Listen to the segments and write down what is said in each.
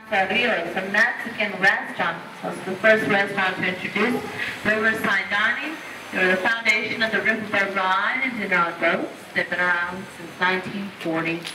Carrillo's, a Mexican restaurant. So it's the first restaurant to introduce riverside dining. They were the foundation of the riverboat ride and dinner on boats. They've been around since 1946.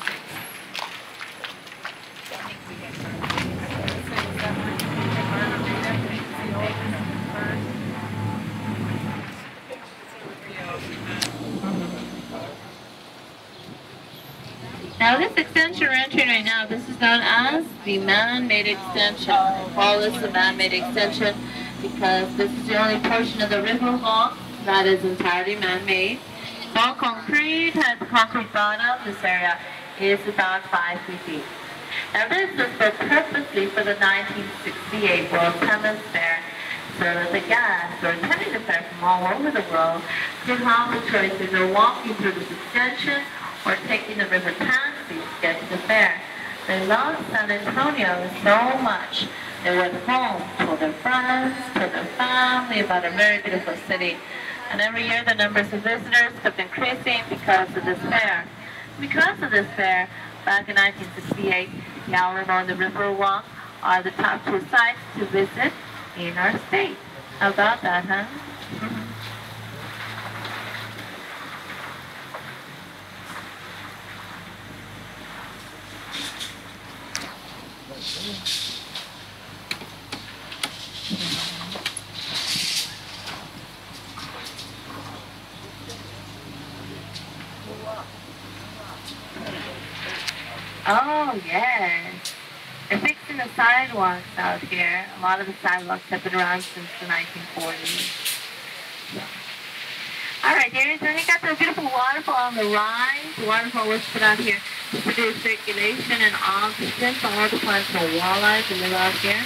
Now this extension we're entering right now, this is known as the man-made extension. We call this the man-made extension because this is the only portion of the river walk that is entirely man-made. It's all concrete, has a concrete bottom. This area is about 5 feet deep. Now this was built purposely for the 1968 World Tennis Fair, so that the guests who are attending the fair from all over the world could have the choices of walking through this extension or taking the river taxi to get to the fair. They loved San Antonio so much. They went home, told their friends, told their family about a very beautiful city. And every year the numbers of visitors kept increasing because of this fair. Because of this fair, back in 1968, the Alamo and the Riverwalk are the top 2 sites to visit in our state. How about that, huh? Oh, yes. They're fixing the sidewalks out here. A lot of the sidewalks have been around since the 1940s. So. All right, dearies, then you got the beautiful waterfall on the right. The waterfall was put out here to produce circulation and oxygen for all the plants and walleyes that live out here.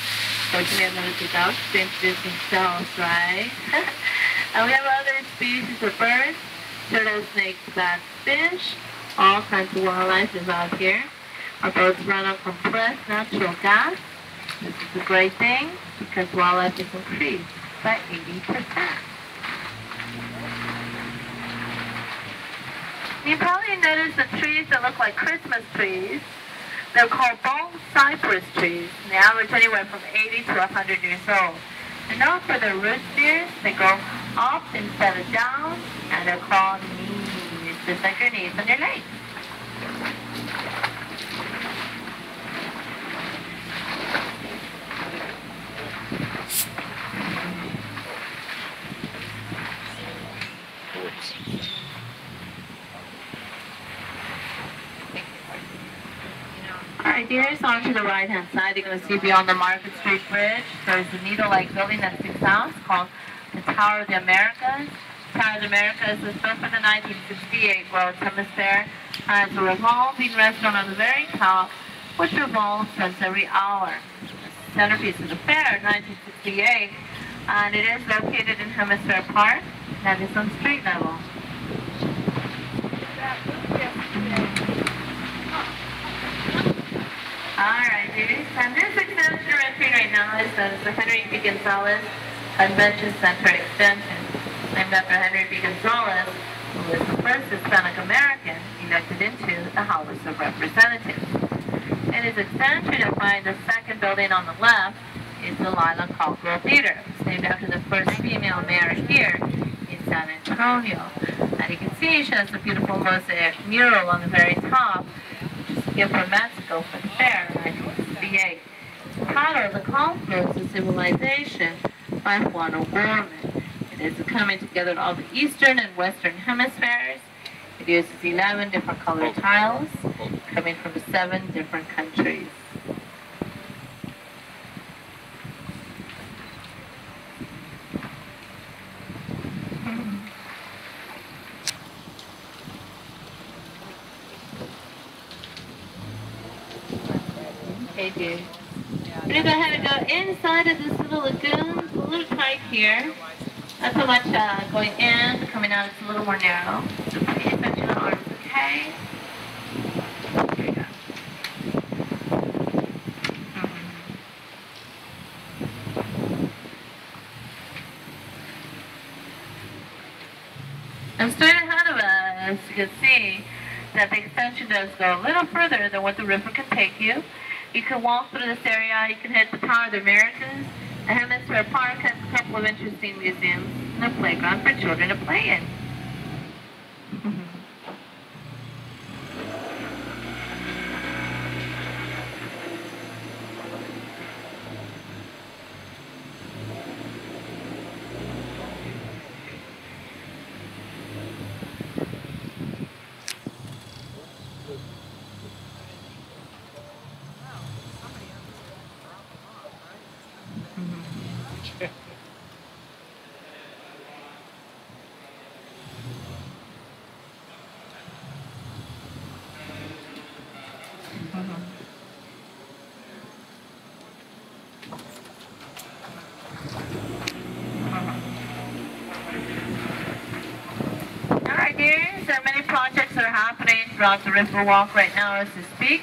Fortunately, I've noticed the ducks to introduce themselves, right? And we have other species of birds, turtles, snakes, bats, fish, all kinds of wildlife live out here. Our boats run on compressed natural gas. This is a great thing because wildlife is increased by 80%. You probably noticed the trees that look like Christmas trees. They're called bone cypress trees. And they average anywhere from 80 to 100 years old. They're known for their root spears. They go up instead of down, and they're called knees, just like your knees and your legs. Alright, dear, so on to the right-hand side, you're going to see beyond the Market Street Bridge, there's a needle-like building that sticks out. It's called the Tower of the Americas. The Tower of the Americas was built for the 1968 World Tennis Fair. Has a revolving restaurant on the very top, which revolves once every hour. The centerpiece of the fair in 1968, and it is located in Hemisphere Park, that is on street level. Alright, ladies, and this extension we're entering right now is the Henry B. Gonzalez Convention Center extension. Named after Henry B. Gonzalez, who was the first Hispanic American elected into the House of Representatives. In his extension, you'll find the second building on the left is the Lila Cockrell Theater. It's named after the first female mayor here in San Antonio. And you can see she has a beautiful mosaic mural on the very top, which is a gift from Mexico for the fair in 1968. It's titled The Confluence of Civilization by Juan O'Gorman. It is the coming together of all the eastern and western hemispheres. It uses 11 different colored tiles coming from 7 different countries. Okay, dude. We're going to go ahead and go inside of this little lagoon. It's a little tight here. Not so much going in, coming out, it's a little more narrow. So pay attention to arms, okay? Here we go. And straight ahead of us, you can see that the extension does go a little further than what the river can take you. You can walk through this area. You can hit the Tower of the Americas. The Hemisphere Park has a couple of interesting museums and a playground for children to play in. Alright, dears, there are many projects that are happening throughout the Riverwalk right now as we speak.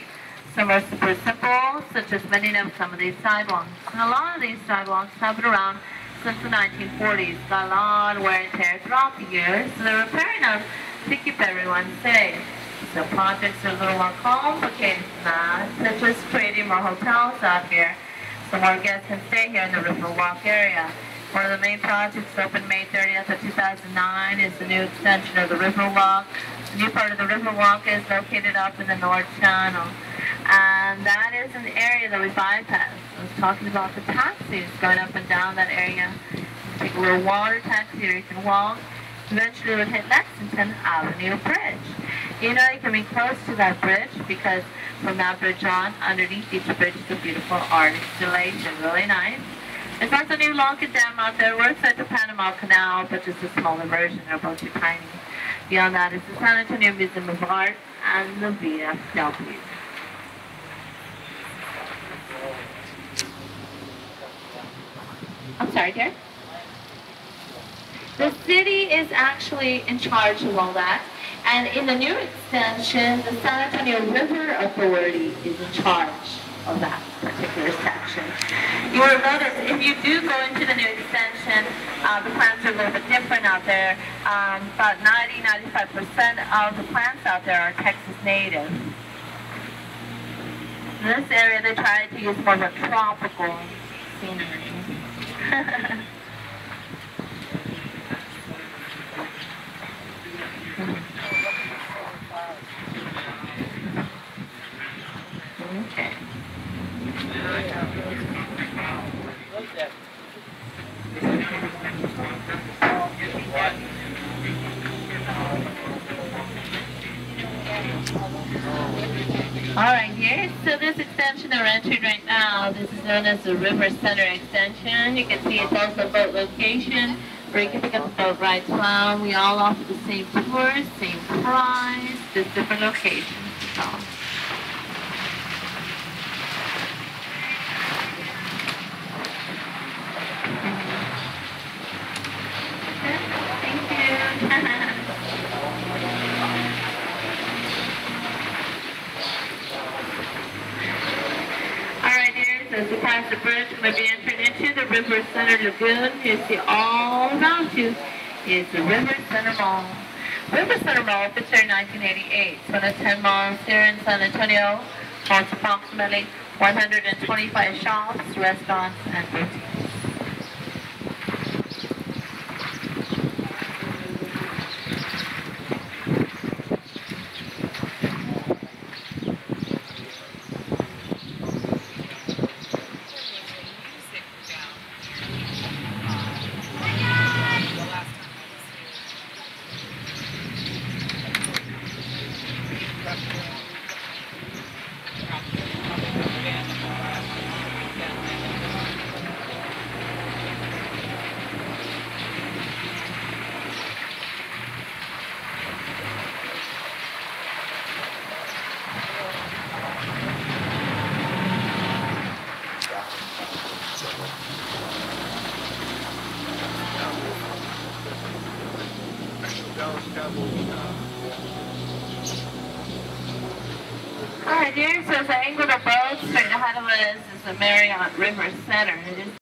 Some are super simple, such as mending of some of these sidewalks. And a lot of these sidewalks have been around since the 1940s. Got a lot of wear and tear throughout the years, so they're repairing them to keep everyone safe. So projects are a little more complicated than that, such as creating more hotels out here so more guests can stay here in the Riverwalk area. One of the main projects opened May 30th of 2009 is the new extension of the Riverwalk. The new part of the Riverwalk is located up in the North Channel. And that is an area that we bypass. I was talking about the taxis going up and down that area. You take a little water taxi or you can walk. Eventually it would hit Lexington Avenue Bridge. You know you can be close to that bridge because from that bridge on, underneath each bridge is a beautiful art installation. Really nice. There's also a new Lockett Dam out there. We're inside the Panama Canal, but just a smaller version. They're both too tiny. Beyond that is the San Antonio Museum of Art and the VFW. I'm sorry, dear. The city is actually in charge of all that. And in the new extension, the San Antonio River Authority is in charge of that particular section. You will notice if you do go into the new extension, the plants are a little bit different out there. About 90–95% of the plants out there are Texas native. In this area, they try to use more of a tropical scenery. Okay. Alright, here, so this extension that we're entering right now, this is known as the River Center extension. You can see it's also a boat location where you can pick up a boat ride from. We all offer the same tours, same price, just different locations. So. As we pass the bridge, we're going to be entering into the River Center Lagoon. You see all around you is the River Center Mall. River Center Mall opened here in 1988. It's one of 10 malls here in San Antonio. Holds approximately 125 shops, restaurants, and boutiques. Alright, dear, so the angle of the boat straight ahead of us is the Marriott River Center. It is